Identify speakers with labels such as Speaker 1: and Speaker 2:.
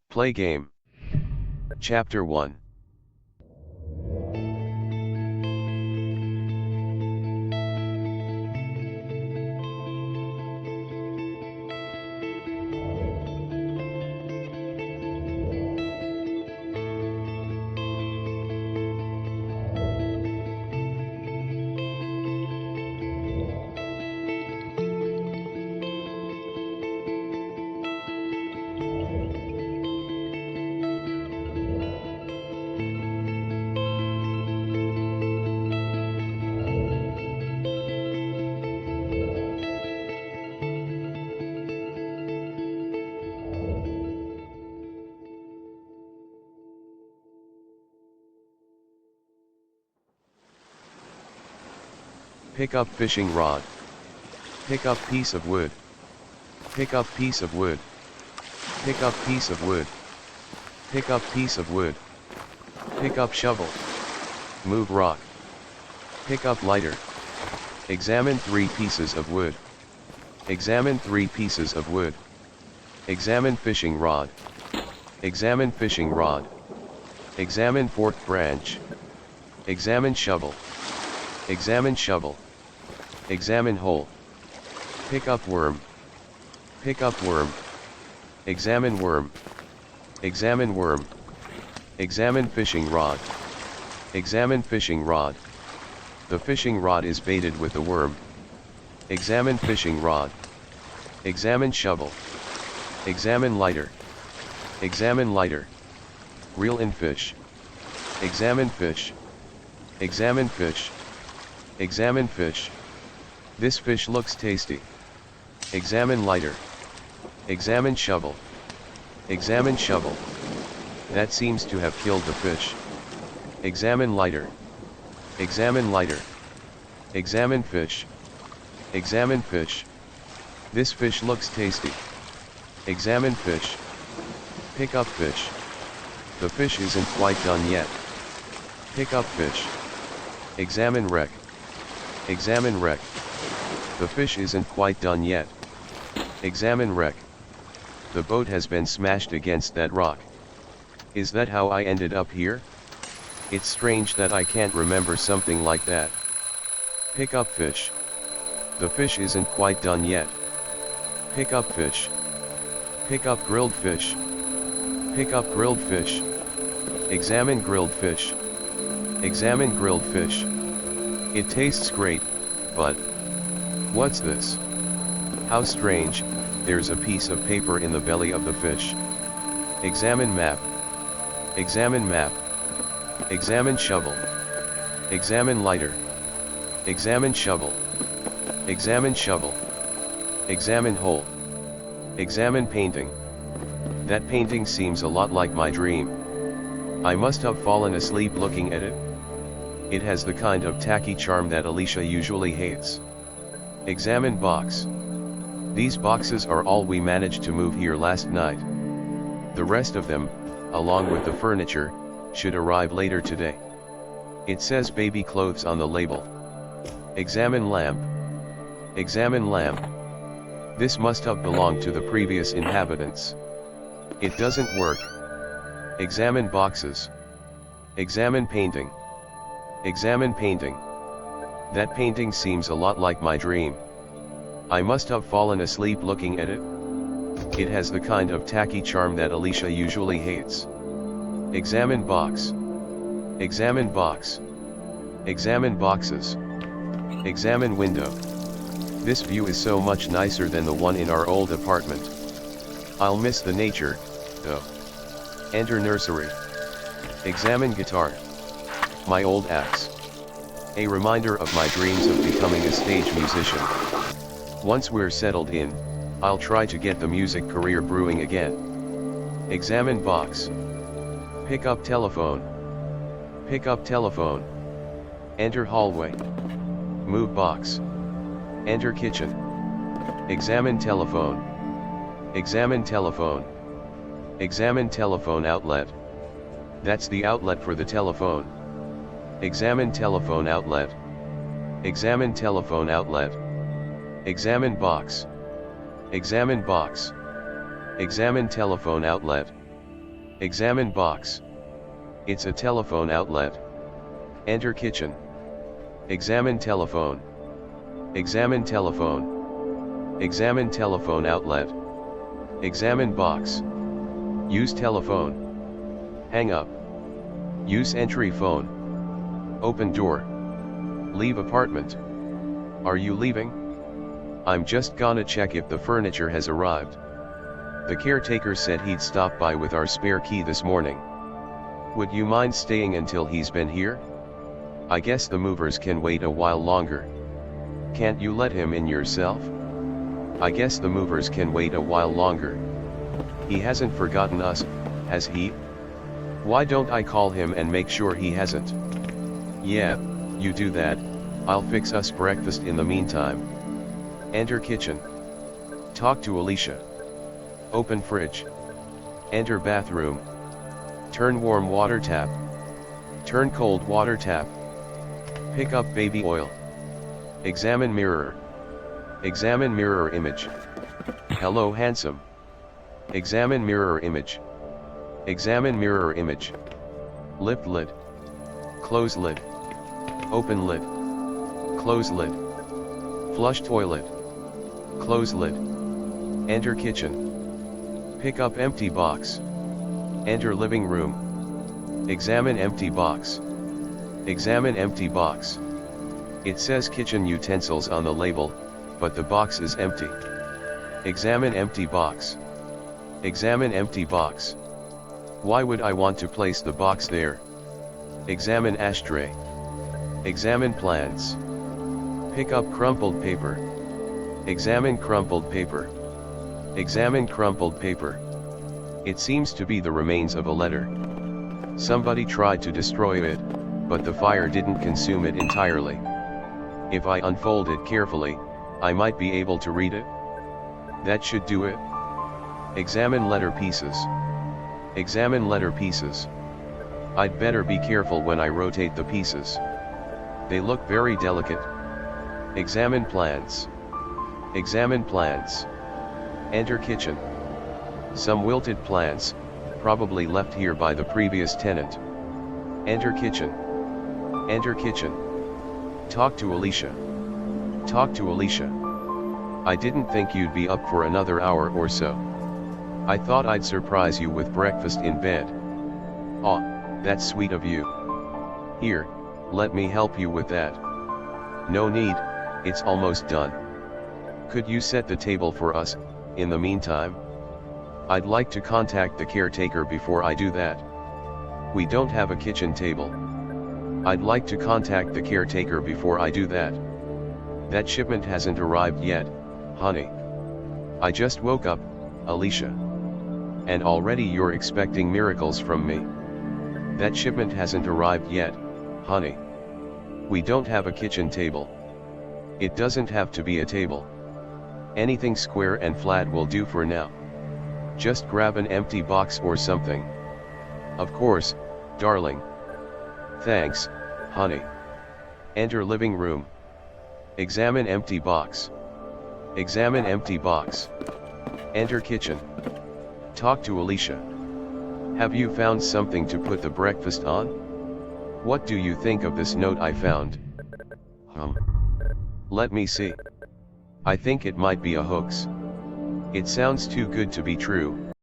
Speaker 1: Play game. Chapter 1. Pick up fishing rod. Pick up piece of wood. Pick up piece of wood. Pick up piece of wood. Pick up piece of wood. Pick up shovel. Move rock. Pick up lighter. Examine 3 pieces of wood. Examine 3 pieces of wood. Examine fishing rod. Examine fishing rod. Examine forked branch. Examine shovel. Examine shovel. Examine hole. Pick up worm. Pick up worm. Examine worm. Examine worm. Examine fishing rod. Examine fishing rod. The fishing rod is baited with the worm. Examine fishing rod. Examine shovel. Examine lighter. Examine lighter. Reel in fish. Examine fish. Examine fish. Examine fish. This fish looks tasty. Examine lighter. Examine shovel. Examine shovel. That seems to have killed the fish. Examine lighter. Examine lighter. Examine fish. Examine fish. This fish looks tasty. Examine fish. Pick up fish. The fish isn't quite done yet. Pick up fish. Examine wreck. Examine wreck. The fish isn't quite done yet. Examine wreck. The boat has been smashed against that rock. Is that how I ended up here? It's strange that I can't remember something like that. Pick up fish. The fish isn't quite done yet. Pick up fish. Pick up grilled fish. Pick up grilled fish. Examine grilled fish. Examine grilled fish. It tastes great, but what's this? How strange, there's a piece of paper in the belly of the fish. Examine map. Examine map. Examine shovel. Examine lighter. Examine shovel. Examine shovel. Examine hole. Examine painting. That painting seems a lot like my dream. I must have fallen asleep looking at it. It has the kind of tacky charm that Alicia usually hates. Examine box. These boxes are all we managed to move here last night. The rest of them, along with the furniture, should arrive later today. It says baby clothes on the label. Examine lamp. Examine lamp. This must have belonged to the previous inhabitants. It doesn't work. Examine boxes. Examine painting. Examine painting. That painting seems a lot like my dream. I must have fallen asleep looking at it. It has the kind of tacky charm that Alicia usually hates. Examine box. Examine box. Examine boxes. Examine window. This view is so much nicer than the one in our old apartment. I'll miss the nature, though. Enter nursery. Examine guitar. My old axe. A reminder of my dreams of becoming a stage musician. Once we're settled in, I'll try to get the music career brewing again. Examine box. Pick up telephone. Pick up telephone. Enter hallway. Move box. Enter kitchen. Examine telephone. Examine telephone. Examine telephone outlet. That's the outlet for the telephone. Examine telephone outlet. Examine telephone outlet. Examine box. Examine box. Examine telephone outlet. Examine box. It's a telephone outlet. Enter kitchen. Examine telephone. Examine telephone. Examine telephone outlet. Examine box. Use telephone. Hang up. Use entry phone. Open door. Leave apartment. Are you leaving? I'm just gonna check if the furniture has arrived. The caretaker said he'd stop by with our spare key this morning. Would you mind staying until he's been here? I guess the movers can wait a while longer. Can't you let him in yourself? I guess the movers can wait a while longer. He hasn't forgotten us, has he? Why don't I call him and make sure he hasn't? Yeah, you do that, I'll fix us breakfast in the meantime. Enter kitchen. Talk to Alicia. Open fridge. Enter bathroom. Turn warm water tap. Turn cold water tap. Pick up baby oil. Examine mirror. Examine mirror image. Hello handsome. Examine mirror image. Examine mirror image. Lift lid. Close lid. Open lid. Close lid. Flush toilet. Close lid. Enter kitchen. Pick up empty box. Enter living room. Examine empty box. Examine empty box. It says kitchen utensils on the label, but the box is empty. Examine empty box. Examine empty box. Why would I want to place the box there? Examine ashtray. Examine plants. Pick up crumpled paper. Examine crumpled paper. Examine crumpled paper. It seems to be the remains of a letter. Somebody tried to destroy it, but the fire didn't consume it entirely. If I unfold it carefully, I might be able to read it. That should do it. Examine letter pieces. Examine letter pieces. I'd better be careful when I rotate the pieces. They look very delicate. Examine plants. Examine plants. Enter kitchen. Some wilted plants, probably left here by the previous tenant. Enter kitchen. Enter kitchen. Talk to Alicia. Talk to Alicia. I didn't think you'd be up for another hour or so. I thought I'd surprise you with breakfast in bed. Aw, that's sweet of you. Here, let me help you with that. No need, it's almost done. Could you set the table for us, in the meantime? I'd like to contact the caretaker before I do that. We don't have a kitchen table. I'd like to contact the caretaker before I do that. That shipment hasn't arrived yet, honey. I just woke up, Alicia. And already you're expecting miracles from me. That shipment hasn't arrived yet, honey. We don't have a kitchen table. It doesn't have to be a table. Anything square and flat will do for now. Just grab an empty box or something. Of course, darling. Thanks, honey. Enter living room. Examine empty box. Examine empty box. Enter kitchen. Talk to Alicia. Have you found something to put the breakfast on? What do you think of this note I found? Let me see. I think it might be a hoax. It sounds too good to be true.